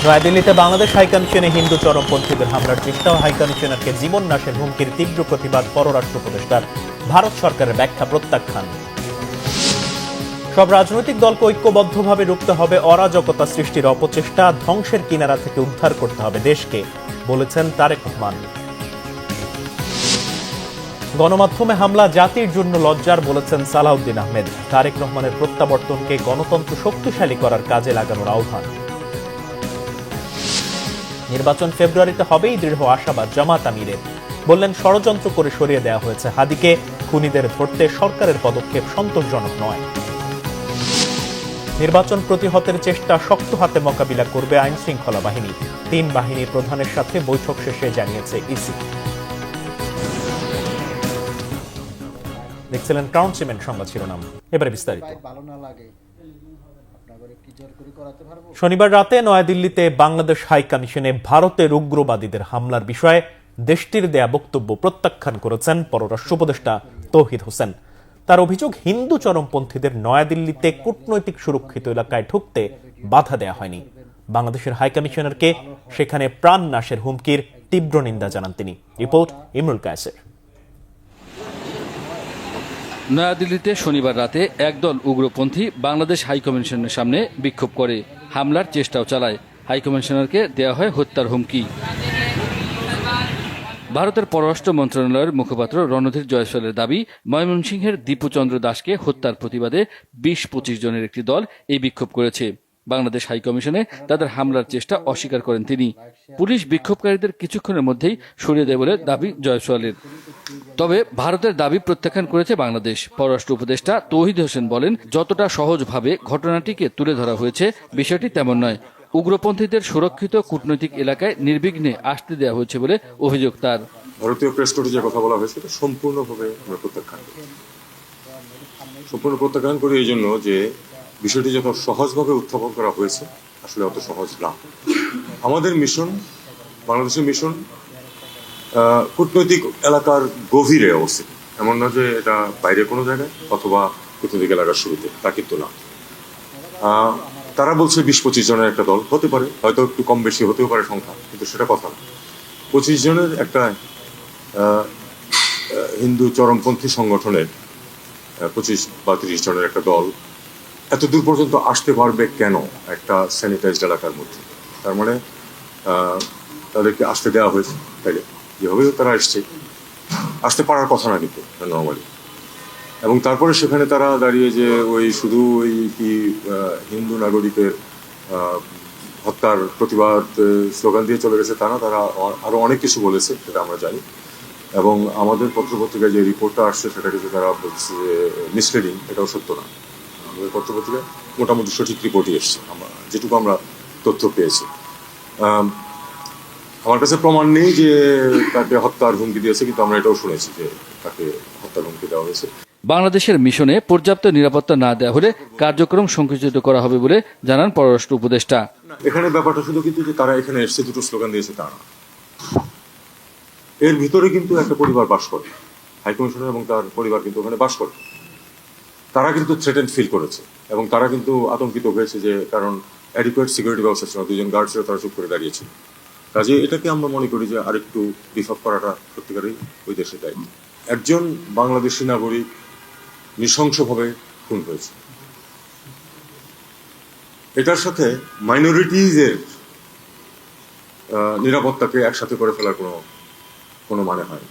নয়াদিল্লিতে বাংলাদেশ হাইকমিশনে হিন্দু চরমপন্থীদের হামলার চেষ্টা ও হাইকমিশনারকে জীবন নাশের হুমকির তীব্র প্রতিবাদ পররাষ্ট্র উপদেষ্টার। ভারত সরকারের ব্যাখ্যা প্রত্যাখ্যান। সব রাজনৈতিক দলকে ঐক্যবদ্ধভাবে রুখতে হবে অরাজকতা সৃষ্টির অপচেষ্টা, ধ্বংসের কিনারা থেকে উদ্ধার করতে হবে দেশকে, বলেছেন তারেক রহমান। গণমাধ্যমে হামলা জাতির জন্য লজ্জার, বলেছেন সালাউদ্দিন আহমেদ। তারেক রহমানের প্রত্যাবর্তনকে গণতন্ত্র শক্তিশালী করার কাজে লাগানোর আহ্বান। নির্বাচন ফেব্রুয়ারিতে হবেই দৃঢ় আশাবাদ জামাত আমিরের। বললেন ষড়যন্ত্র করে সরিয়ে দেওয়া হয়েছে হাদিকে, খুনিদের ধরতে সরকারের পদক্ষেপ সন্তোষজনক নয়। নির্বাচন প্রতিহতের চেষ্টা শক্ত হাতে মোকাবিলা করবে আইন শৃঙ্খলা বাহিনী, 3 বাহিনী প্রধানের সাথে বৈঠক শেষে জানিয়েছে ইসি। দেখছিলেন ক্রাউন সিমেন্ট সংবাদ শিরোনাম, এবারে বিস্তারিত। শনিবার রাতে নয়াদিল্লিতে বাংলাদেশ হাইকমিশনে ভারতের উগ্রবাদীদের হামলার বিষয়ে দেশটির দেয়া বক্তব্য প্রত্যাখ্যান করেছেন পররাষ্ট্র উপদেষ্টা তৌহিদ হোসেন। তার অভিযোগ, হিন্দু চরমপন্থীদের নয়াদিল্লিতে কূটনৈতিক সুরক্ষিত এলাকায় ঢুকতে বাধা দেয়া হয়নি। বাংলাদেশের হাইকমিশনারকে সেখানে প্রাণ নাশের হুমকির তীব্র নিন্দা জানান তিনি। রিপোর্ট ইমরুল কায়েসের। নয়াদিল্লিতে শনিবার রাতে একদল উগ্রপন্থী বাংলাদেশ হাইকমিশনের সামনে বিক্ষোভ করে হামলার চেষ্টাও চালায়। হাইকমিশনারকে দেওয়া হয় হত্যার হুমকি। ভারতের পররাষ্ট্র মন্ত্রণালয়ের মুখপাত্র রণধীর জয়সওয়ালের দাবি, ময়মনসিংহের দীপুচন্দ্র দাসকে হত্যার প্রতিবাদে 20-25 জনের একটি দল এই বিক্ষোভ করেছে। বাংলাদেশ হাইকমিশনে তাদের হামলার চেষ্টা অস্বীকার করেন তিনি। পুলিশ বিক্ষোভকারীদের কিছুক্ষণের মধ্যেই সরিয়ে দেয় বলে দাবি জয়সওয়ালের। তবে ভারতের দাবি প্রত্যাখ্যান করেছে বাংলাদেশ। পররাষ্ট্র উপদেষ্টা তৌহিদ হোসেন বলেন, যতটা সহজভাবে ঘটনাটিকে তুলে ধরা হয়েছে বিষয়টি তেমন নয়। উগ্রপন্থীদের সুরক্ষিত কূটনৈতিক এলাকায় নির্বিঘ্নে আসতে দেওয়া হয়েছে বলে অভিযোগ তার। ভারতীয় প্রেস নোটে যে কথা বলা হয়েছে সম্পূর্ণভাবে আমরা প্রত্যাখ্যান করি। সম্পূর্ণ প্রত্যাখ্যান করি এই জন্য যে বিষয়টি যত সহজভাবে উত্থাপন করা হয়েছে আসলে অত সহজ না। আমাদের মিশন, বাংলাদেশের মিশন কূটনৈতিক এলাকার গভীরে অবস্থিত, এমন না যে এটা বাইরে কোনো জায়গায় অথবা কূটনৈতিক এলাকার শুরুতে, তা কিন্তু না। তারা বলছে 20-25 জনের একটা দল হতে পারে, হয়তো একটু কম বেশি হতেও পারে সংখ্যা, কিন্তু সেটা কথা না। 25 জনের একটা হিন্দু চরমপন্থী সংগঠনের 25 বা 30 জনের একটা দল এত দূর পর্যন্ত আসতে পারবে কেন একটা স্যানিটাইজড এলাকার মধ্যে? তার মানে তাদেরকে আসতে দেওয়া হয়েছে, তাইলে যেভাবেও তারা আসতে পারার কথা না কিন্তু নর্মালি। এবং তারপরে সেখানে তারা দাঁড়িয়ে যে ওই শুধু ওই কি হিন্দু নাগরিকের হত্যার প্রতিবাদ স্লোগান দিয়ে চলে গেছে তা না, তারা আরো অনেক কিছু বলেছে, সেটা আমরা জানি। এবং আমাদের পত্রপত্রিকায় যে রিপোর্টটা আসছে সেটা কিন্তু তারা বলছে যে মিসলিডিং, এটাও সত্য না। আমাদের পত্রপত্রিকায় মোটামুটি সঠিক রিপোর্টই এসছে, যেটুকু আমরা তথ্য পেয়েছি। আমার কাছে প্রমাণ নেই যে তাকে হত্যার হুমকি দিয়েছে, কিন্তু আমরা এটাও শুনেছি যে তাকে হত্যার হুমকি দেওয়া হয়েছে। বাংলাদেশের মিশনে পর্যাপ্ত নিরাপত্তা না দেওয়া হলে কার্যক্রম সংকুচিত করা হবে বলে জানান পররাষ্ট্র উপদেষ্টা। এখানে ব্যাপারটা শুধু কিন্তু যে তারা এখানে এসছে দুটো স্লোগান দিয়েছে তা না, এর ভিতরে কিন্তু একটা পরিবার বাস করে, হাইকমিশনার এবং তার পরিবার কিন্তু ওখানে বাস করে। তারা কিন্তু থ্রেটেন্ড ফিল করেছে এবং তারা কিন্তু আতঙ্কিত হয়েছে, যে কারণ অ্যাডিকুয়েট সিকিউরিটি ব্যবস্থা ছিল, 2 জন গার্ড ছিল, তারা চুপ করে দাঁড়িয়েছিল। কাজে এটাকে আমরা মনে করি যে আরেকটু বিফ আপ করাটা সত্যিকারই ওই দেশের দায়িত্ব। একজন বাংলাদেশি নাগরিক নৃশংসভাবে খুন হয়েছে, এটার সাথে মাইনরিটিজের নিরাপত্তাকে একসাথে করে ফেলার কোনো মানে হয়।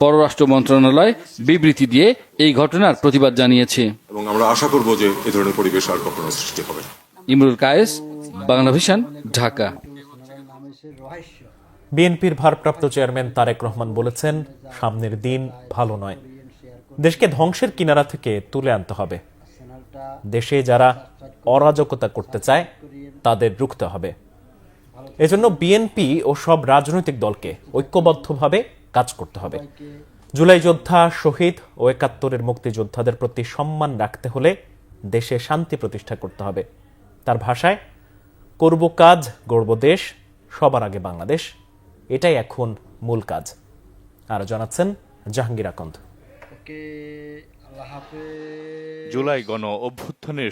পররাষ্ট্র মন্ত্রণালয় বিবৃতি দিয়ে এই ঘটনার প্রতিবাদ জানিয়েছে এবং আমরা আশা করব যে এই ধরনের পরিবেশ আর কখনো সৃষ্টি হবে না। ইমরুল কায়েস, বাংলা ভিশন, ঢাকা। বিএনপির ভারপ্রাপ্ত চেয়ারম্যান তারেক রহমান বলেছেন, সামনের দিন ভালো নয়, দেশকে ধ্বংসের কিনারা থেকে তুলে আনতে হবে। দেশে যারা অরাজকতা করতে চায় তাদের রুখতে হবে। এজন্য বিএনপি ও সব রাজনৈতিক দলকে ঐক্যবদ্ধভাবে কাজ করতে হবে। জুলাই যোদ্ধা, শহীদ ও 71-এর মুক্তিযোদ্ধাদের প্রতি সম্মান রাখতে হলে দেশে শান্তি প্রতিষ্ঠা করতে হবে। তার ভাষায়, করব কাজ, গড়ব দেশ, সবার আগে বাংলাদেশ, এটাই এখন মূল কাজ। আরো জানাচ্ছেন জাহাঙ্গীর আকন্দ। জুলাই গণ অভ্যুত্থানের